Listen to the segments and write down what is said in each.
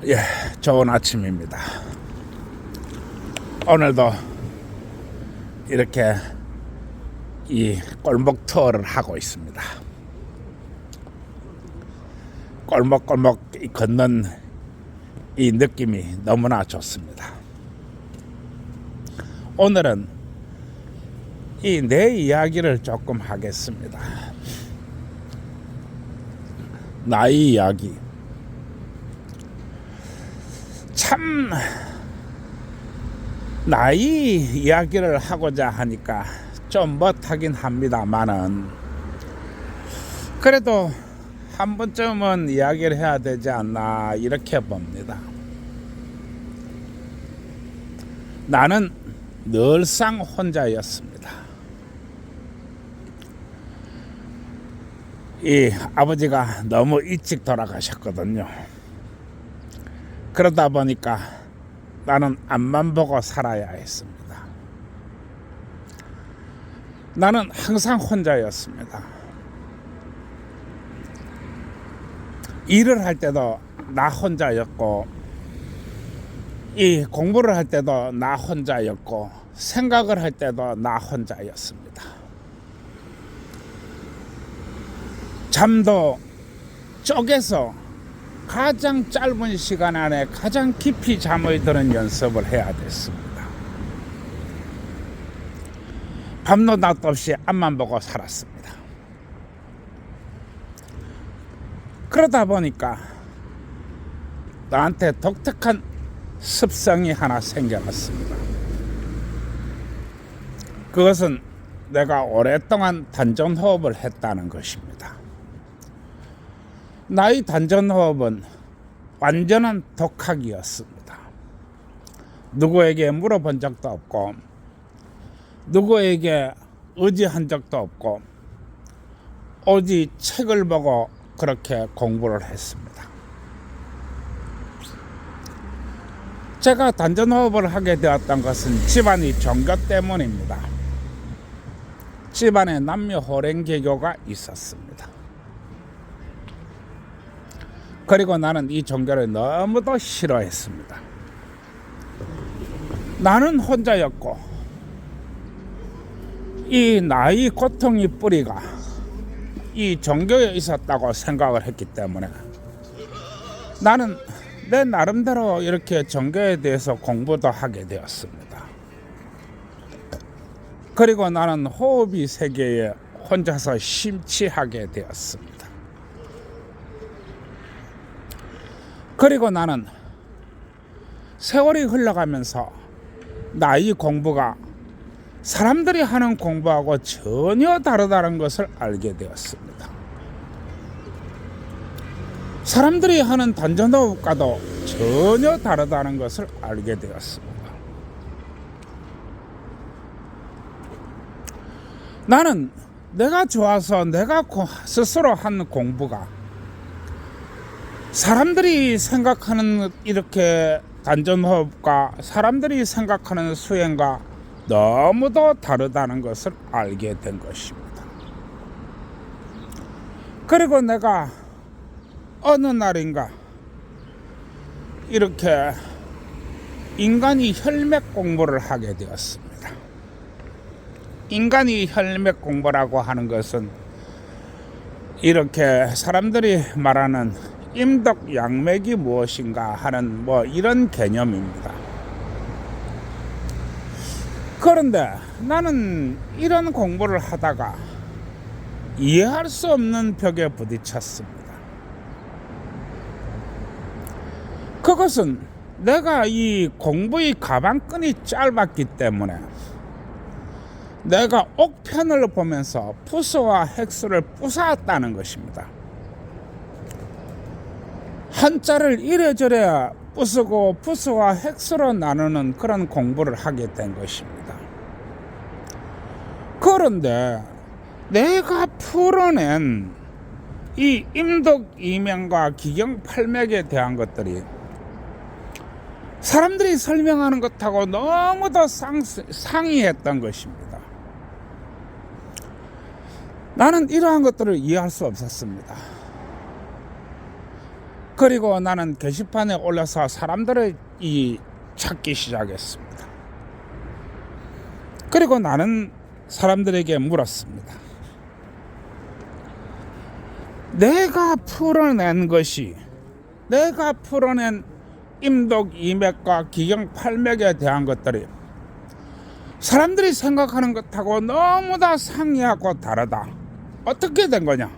예, 좋은 아침입니다. 오늘도 이렇게 이 골목 투어를 하고 있습니다. 골목골목 걷는 이 느낌이 너무나 좋습니다. 오늘은 이 내 이야기를 조금 하겠습니다. 나의 이야기. 참 나이 이야기를 하고자 하니까 좀 못하긴 합니다만은 그래도 한 번쯤은 이야기를 해야 되지 않나 이렇게 봅니다. 나는 늘상 혼자였습니다. 이 아버지가 너무 일찍 돌아가셨거든요. 그러다 보니까 나는 앞만 보고 살아야 했습니다. 나는 항상 혼자였습니다. 일을 할 때도 나 혼자였고, 이 공부를 할 때도 나 혼자였고, 생각을 할 때도 나 혼자였습니다. 잠도 쪼개서 가장 짧은 시간 안에 가장 깊이 잠을 드는 연습을 해야 됐습니다. 밤도 낮도 없이 앞만 보고 살았습니다. 그러다 보니까 나한테 독특한 습성이 하나 생겨났습니다. 그것은 내가 오랫동안 단전호흡을 했다는 것입니다. 나의 단전호흡은 완전한 독학이었습니다. 누구에게 물어본 적도 없고 누구에게 의지한 적도 없고 오직 책을 보고 그렇게 공부를 했습니다. 제가 단전호흡을 하게 되었던 것은 집안의 종교 때문입니다. 집안에 남녀 호랭개교가 있었습니다. 그리고 나는 이 종교를 너무도 싫어했습니다. 나는 혼자였고 이 나의 고통의 뿌리가 이 종교에 있었다고 생각을 했기 때문에 나는 내 나름대로 이렇게 종교에 대해서 공부도 하게 되었습니다. 그리고 나는 호흡의 세계에 혼자서 심취하게 되었습니다. 그리고 나는 세월이 흘러가면서 나의 공부가 사람들이 하는 공부하고 전혀 다르다는 것을 알게 되었습니다. 사람들이 하는 단전호흡과도 전혀 다르다는 것을 알게 되었습니다. 나는 내가 좋아서 내가 스스로 한 공부가 사람들이 생각하는 이렇게 단전호흡과 사람들이 생각하는 수행과 너무도 다르다는 것을 알게 된 것입니다. 그리고 내가 어느 날인가 이렇게 인간이 혈맥 공부를 하게 되었습니다. 인간이 혈맥 공부라고 하는 것은 이렇게 사람들이 말하는 임덕 양맥이 무엇인가 하는 이런 개념입니다. 그런데 나는 이런 공부를 하다가 이해할 수 없는 벽에 부딪혔습니다. 그것은 내가 이 공부의 가방끈이 짧았기 때문에 내가 옥편을 보면서 푸스와 헥스를 부사았다는 것입니다. 한자를 이래저래 부수고 푸스와 헥스로 나누는 그런 공부를 하게 된 것입니다. 그런데 내가 풀어낸 이 임덕이명과 기경팔맥에 대한 것들이 사람들이 설명하는 것하고 너무도 상이했던 것입니다. 나는 이러한 것들을 이해할 수 없었습니다. 그리고 나는 게시판에 올라서 사람들을 찾기 시작했습니다. 그리고 나는 사람들에게 물었습니다. 내가 풀어낸 임독 이맥과 기경 팔맥에 대한 것들이 사람들이 생각하는 것하고 너무 다 상이하고 다르다. 어떻게 된 거냐?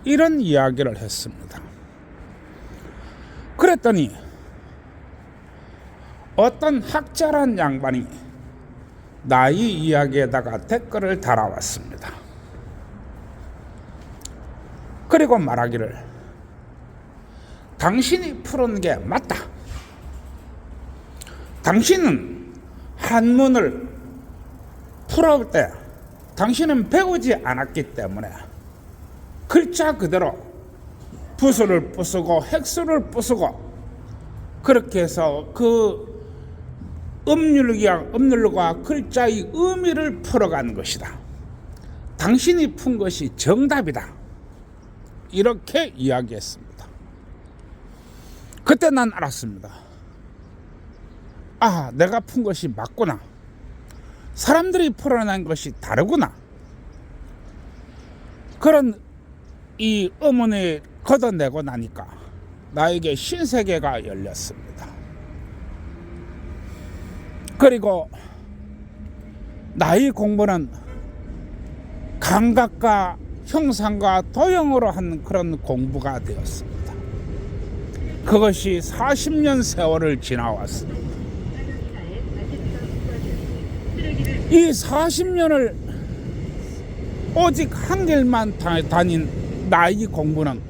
이런 이야기를 했습니다. 그랬더니 어떤 학자란 양반이 나의 이야기에다가 댓글을 달아왔습니다. 그리고 말하기를, 당신이 푸는 게 맞다. 당신은 한문을 풀어올 때 당신은 배우지 않았기 때문에 글자 그대로 부수를 부수고 획수를 부수고 그렇게 해서 그 음률과 글자의 의미를 풀어간 것이다. 당신이 푼 것이 정답이다. 이렇게 이야기했습니다. 그때 난 알았습니다. 아, 내가 푼 것이 맞구나. 사람들이 풀어낸 것이 다르구나. 그런 이 의문을 걷어내고 나니까 나에게 신세계가 열렸습니다. 그리고 나의 공부는 감각과 형상과 도형으로 하는 그런 공부가 되었습니다. 그것이 40년 세월을 지나왔습니다. 이 40년을 오직 한 길만 다닌 나의 공부는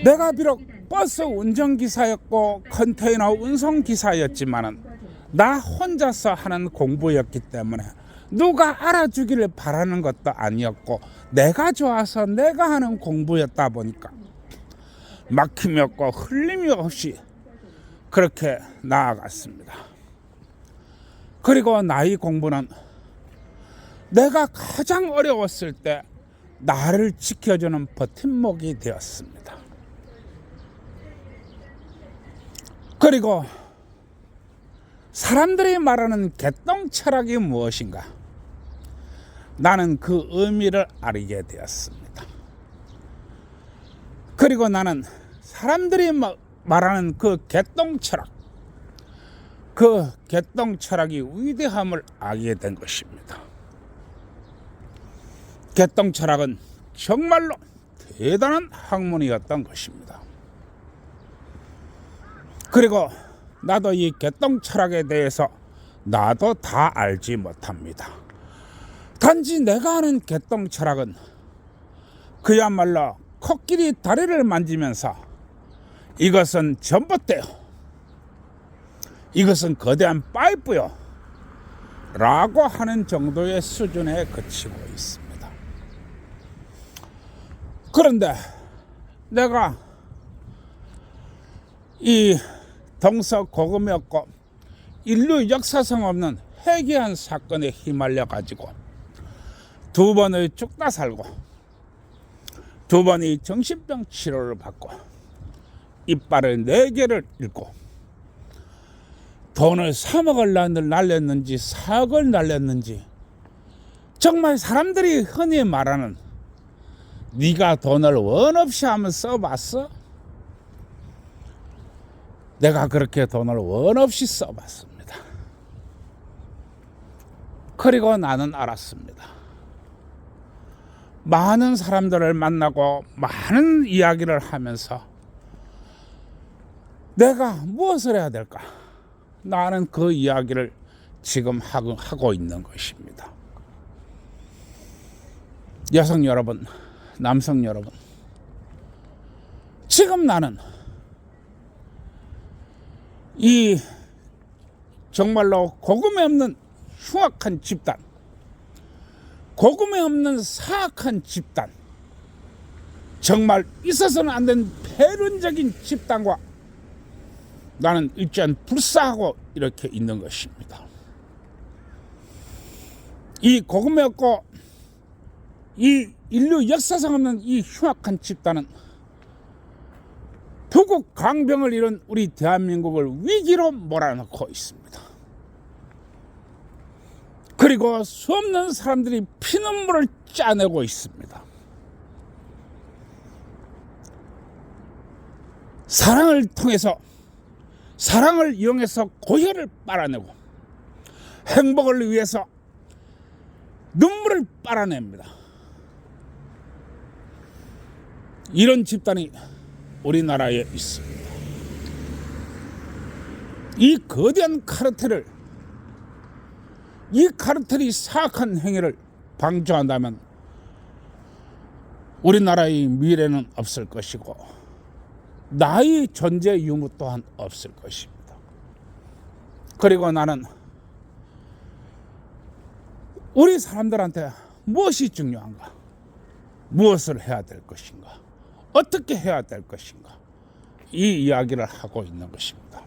내가 비록 버스 운전기사였고 컨테이너 운송기사였지만은 나 혼자서 하는 공부였기 때문에 누가 알아주기를 바라는 것도 아니었고 내가 좋아서 내가 하는 공부였다 보니까 막힘이 없고 흘림이 없이 그렇게 나아갔습니다. 그리고 나의 공부는 내가 가장 어려웠을 때 나를 지켜주는 버팀목이 되었습니다. 그리고 사람들이 말하는 개똥 철학이 무엇인가? 나는 그 의미를 알게 되었습니다. 그리고 나는 사람들이 말하는 그 개똥 철학, 그 개똥 철학이 위대함을 알게 된 것입니다. 개똥 철학은 정말로 대단한 학문이었던 것입니다. 그리고 나도 이 개똥 철학에 대해서 나도 다 알지 못합니다. 단지 내가 아는 개똥 철학은 그야말로 코끼리 다리를 만지면서 이것은 전봇대요, 이것은 거대한 파이프요 라고 하는 정도의 수준에 그치고 있습니다. 그런데 내가 이 동서고금이었고 인류 역사상 없는 해괴한 사건에 휘말려 가지고 2번을 죽다 살고 2번이 정신병 치료를 받고 이빨을 4개를 잃고 돈을 3억을 날렸는지 4억을 날렸는지, 정말 사람들이 흔히 말하는 네가 돈을 원 없이 한번 써봤어? 내가 그렇게 돈을 원 없이 써봤습니다. 그리고 나는 알았습니다. 많은 사람들을 만나고 많은 이야기를 하면서 내가 무엇을 해야 될까? 나는 그 이야기를 지금 하고 있는 것입니다. 여성 여러분, 남성 여러분, 지금 나는 이 정말로 고금이 없는 흉악한 집단, 고금이 없는 사악한 집단, 정말 있어서는 안 되는 폐륜적인 집단과 나는 일단 불사하고 이렇게 있는 것입니다. 이 고금이 없고 이 인류 역사상 없는 이 흉악한 집단은 부국 강병을 이룬 우리 대한민국을 위기로 몰아넣고 있습니다. 그리고 수없는 사람들이 피눈물을 짜내고 있습니다. 사랑을 통해서, 사랑을 이용해서 고혈을 빨아내고 행복을 위해서 눈물을 빨아냅니다. 이런 집단이 우리나라에 있습니다. 이 거대한 카르텔을, 이 카르텔이 사악한 행위를 방조한다면 우리나라의 미래는 없을 것이고 나의 존재 유무 또한 없을 것입니다. 그리고 나는 우리 사람들한테 무엇이 중요한가, 무엇을 해야 될 것인가, 어떻게 해야 될 것인가, 이 이야기를 하고 있는 것입니다.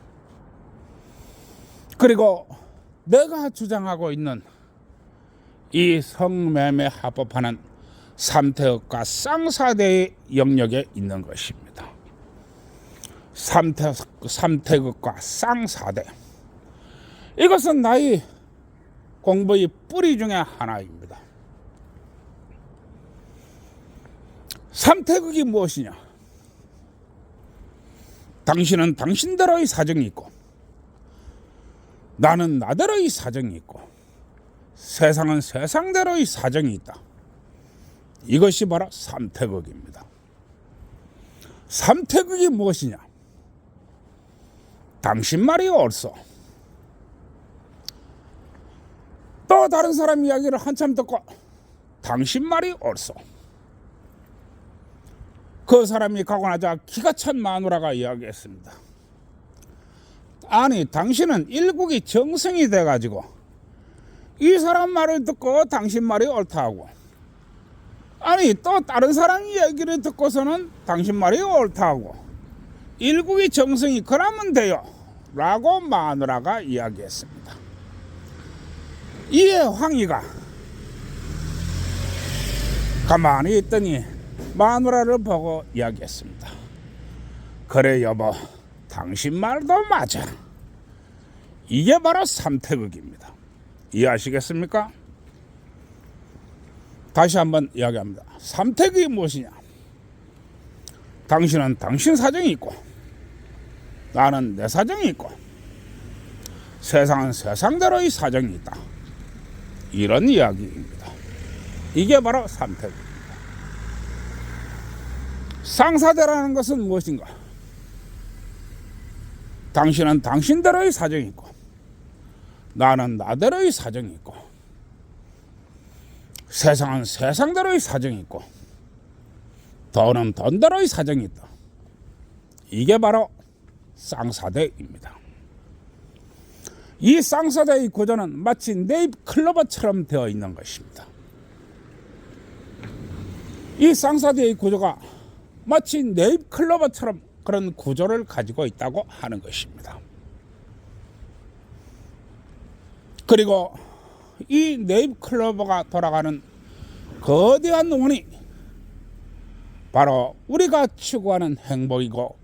그리고 내가 주장하고 있는 이 성매매 합법화는 삼태극과 쌍사대의 영역에 있는 것입니다. 삼태극과 쌍사대, 이것은 나의 공부의 뿌리 중에 하나입니다. 삼태극이 무엇이냐? 당신은 당신대로의 사정이 있고 나는 나대로의 사정이 있고 세상은 세상대로의 사정이 있다. 이것이 바로 삼태극입니다. 삼태극이 무엇이냐? 당신 말이 옳소. 또 다른 사람 이야기를 한참 듣고 당신 말이 옳소. 그 사람이 가고 나자 기가 찬 마누라가 이야기했습니다. 아니, 당신은 일국이 정성이 돼가지고 이 사람 말을 듣고 당신 말이 옳다 하고, 아니 또 다른 사람 이야기를 듣고서는 당신 말이 옳다 하고, 일국이 정성이 그러면 돼요 라고 마누라가 이야기했습니다. 이에 황희가 가만히 있더니 마누라를 보고 이야기했습니다. 그래 여보, 당신 말도 맞아. 이게 바로 삼태극입니다. 이해하시겠습니까? 다시 한번 이야기합니다. 삼태극이 무엇이냐? 당신은 당신 사정이 있고 나는 내 사정이 있고 세상은 세상대로의 사정이 있다. 이런 이야기입니다. 이게 바로 삼태극입니다. 쌍사대라는 것은 무엇인가? 당신은 당신대로의 사정이 있고 나는 나대로의 사정이 있고 세상은 세상대로의 사정이 있고 돈은 돈대로의 사정이 있다. 이게 바로 쌍사대입니다. 이 쌍사대의 구조는 마치 네잎클로버처럼 되어 있는 것입니다. 이 쌍사대의 구조가 마치 네잎클로버처럼 그런 구조를 가지고 있다고 하는 것입니다. 그리고 이 네잎클로버가 돌아가는 거대한 원이 바로 우리가 추구하는 행복이고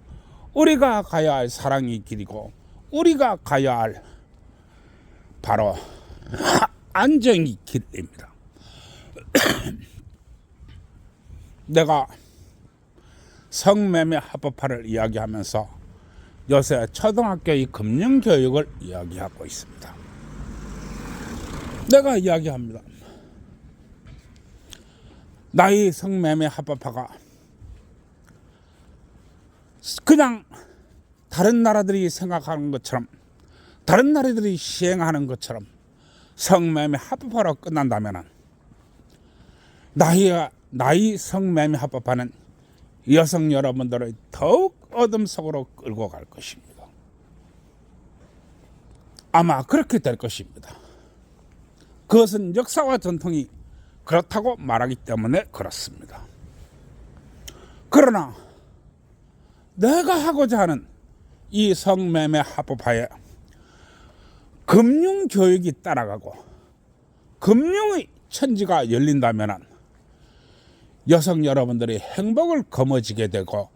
우리가 가야 할 사랑의 길이고 우리가 가야 할 바로 안정의 길입니다. 내가 성매매 합법화를 이야기하면서 요새 초등학교의 금융교육을 이야기하고 있습니다. 내가 이야기합니다. 나의 성매매 합법화가 그냥 다른 나라들이 생각하는 것처럼, 다른 나라들이 시행하는 것처럼 성매매 합법화로 끝난다면 나의 성매매 합법화는 여성 여러분들을 더욱 어둠 속으로 끌고 갈 것입니다. 아마 그렇게 될 것입니다. 그것은 역사와 전통이 그렇다고 말하기 때문에 그렇습니다. 그러나 내가 하고자 하는 이 성매매 합법화에 금융교육이 따라가고 금융의 천지가 열린다면 여성 여러분들이 행복을 거머쥐게 되고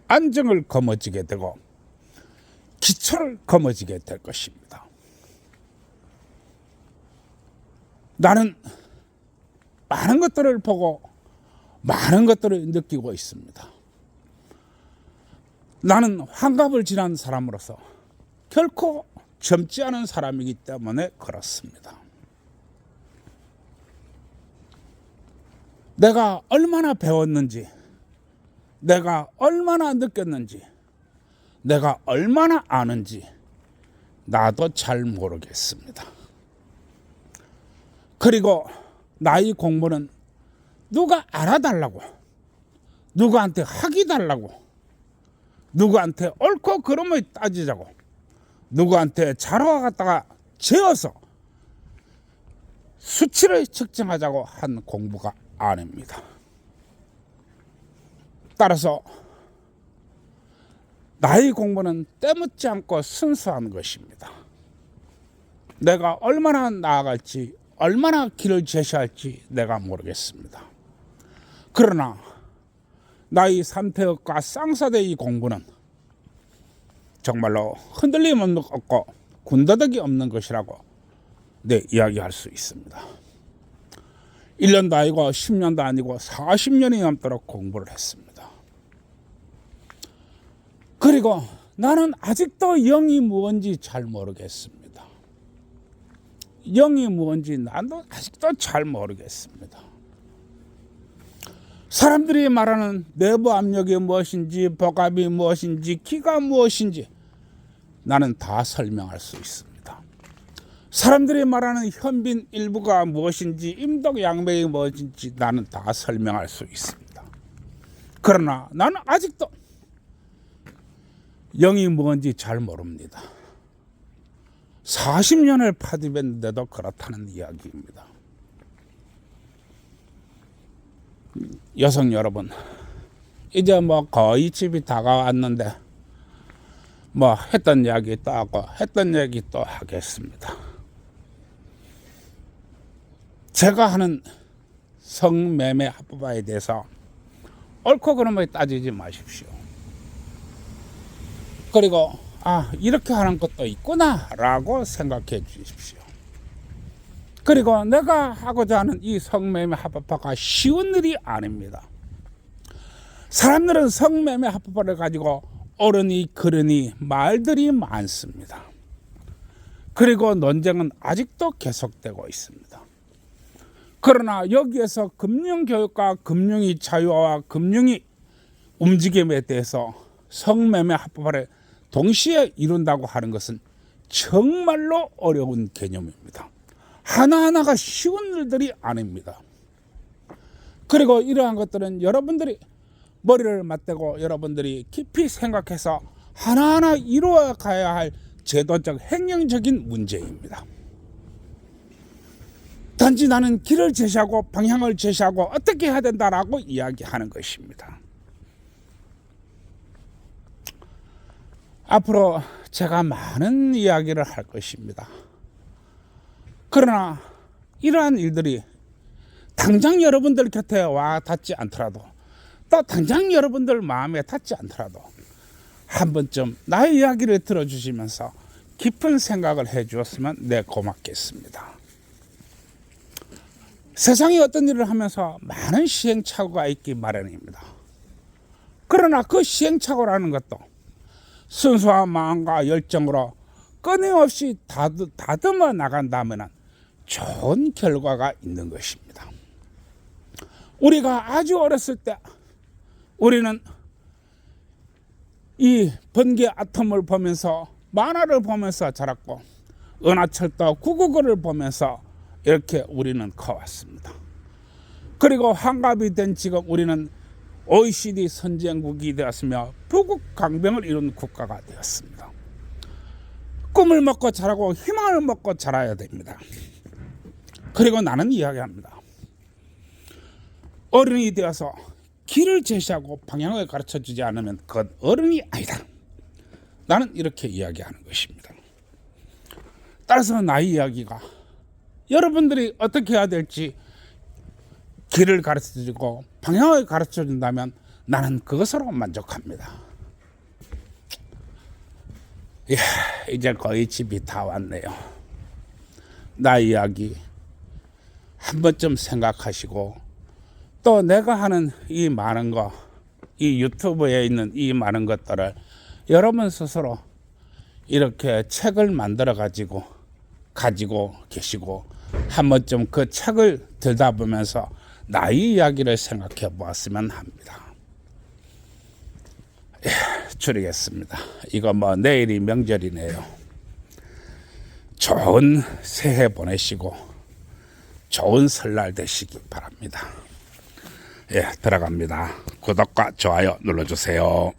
안정을 거머쥐게 되고 기초를 거머쥐게 될 것입니다. 나는 많은 것들을 보고 많은 것들을 느끼고 있습니다. 나는 환갑을 지난 사람으로서 결코 젊지 않은 사람이기 때문에 그렇습니다. 내가 얼마나 배웠는지, 내가 얼마나 느꼈는지, 내가 얼마나 아는지 나도 잘 모르겠습니다. 그리고 나이 공부는 누가 알아달라고, 누구한테 학이 달라고, 누구한테 옳고 그름을 따지자고, 누구한테 자료와 갖다가 재어서 수치를 측정하자고 한 공부가 아닙니다. 따라서 나이 공부는 때묻지 않고 순수한 것입니다. 내가 얼마나 나아갈지, 얼마나 길을 제시할지 내가 모르겠습니다. 그러나 나이 3태역과 쌍사대의 공부는 정말로 흔들림 없고 군더더기 없는 것이라고 이야기할 수 있습니다. 1년도 아니고 10년도 아니고 40년이 넘도록 공부를 했습니다. 그리고 나는 아직도 영이 무엇인지 잘 모르겠습니다. 영이 무엇인지 나도 아직도 잘 모르겠습니다. 사람들이 말하는 내부 압력이 무엇인지, 복압이 무엇인지, 기가 무엇인지 나는 다 설명할 수 있습니다. 사람들이 말하는 현빈 일부가 무엇인지, 임덕 양맥이 무엇인지 나는 다 설명할 수 있습니다. 그러나 나는 아직도 영이 뭔지 잘 모릅니다. 40년을 파디뵀는데도 그렇다는 이야기입니다. 여성 여러분, 이제 거의 집이 다가왔는데 했던 이야기 또 하고 했던 얘기 또 하겠습니다. 제가 하는 성매매 합법화에 대해서 옳고 그름을 따지지 마십시오. 그리고 이렇게 하는 것도 있구나 라고 생각해 주십시오. 그리고 내가 하고자 하는 이 성매매 합법화가 쉬운 일이 아닙니다. 사람들은 성매매 합법화를 가지고 옳으니 그르니 말들이 많습니다. 그리고 논쟁은 아직도 계속되고 있습니다. 그러나 여기에서 금융교육과 금융의 자유화와 금융의 움직임에 대해서 성매매 합법화를 동시에 이룬다고 하는 것은 정말로 어려운 개념입니다. 하나하나가 쉬운 일들이 아닙니다. 그리고 이러한 것들은 여러분들이 머리를 맞대고 여러분들이 깊이 생각해서 하나하나 이루어 가야 할 제도적 행정적인 문제입니다. 단지 나는 길을 제시하고 방향을 제시하고 어떻게 해야 된다라고 이야기하는 것입니다. 앞으로 제가 많은 이야기를 할 것입니다. 그러나 이러한 일들이 당장 여러분들 곁에 와 닿지 않더라도, 또 당장 여러분들 마음에 닿지 않더라도 한 번쯤 나의 이야기를 들어주시면서 깊은 생각을 해주었으면 고맙겠습니다. 세상에 어떤 일을 하면서 많은 시행착오가 있기 마련입니다. 그러나 그 시행착오라는 것도 순수한 마음과 열정으로 끊임없이 다듬어 나간다면 좋은 결과가 있는 것입니다. 우리가 아주 어렸을 때 우리는 이 번개 아톰을 보면서, 만화를 보면서 자랐고 은하철도 999를 보면서 이렇게 우리는 커왔습니다. 그리고 환갑이 된 지금 우리는 OECD 선진국이 되었으며 부국 강병을 이룬 국가가 되었습니다. 꿈을 먹고 자라고 희망을 먹고 자라야 됩니다. 그리고 나는 이야기합니다. 어른이 되어서 길을 제시하고 방향을 가르쳐주지 않으면 그건 어른이 아니다. 나는 이렇게 이야기하는 것입니다. 따라서 나의 이야기가 여러분들이 어떻게 해야 될지 길을 가르쳐주고 방향을 가르쳐준다면 나는 그것으로 만족합니다. 예, 이제 거의 집이 다 왔네요. 나 이야기 한 번쯤 생각하시고 또 내가 하는 이 많은 거, 이 유튜브에 있는 이 많은 것들을 여러분 스스로 이렇게 책을 만들어 가지고 계시고 한 번쯤 그 책을 들다보면서 나의 이야기를 생각해 보았으면 합니다. 예, 줄이겠습니다. 이거 뭐 내일이 명절이네요. 좋은 새해 보내시고 좋은 설날 되시기 바랍니다. 예, 들어갑니다. 구독과 좋아요 눌러주세요.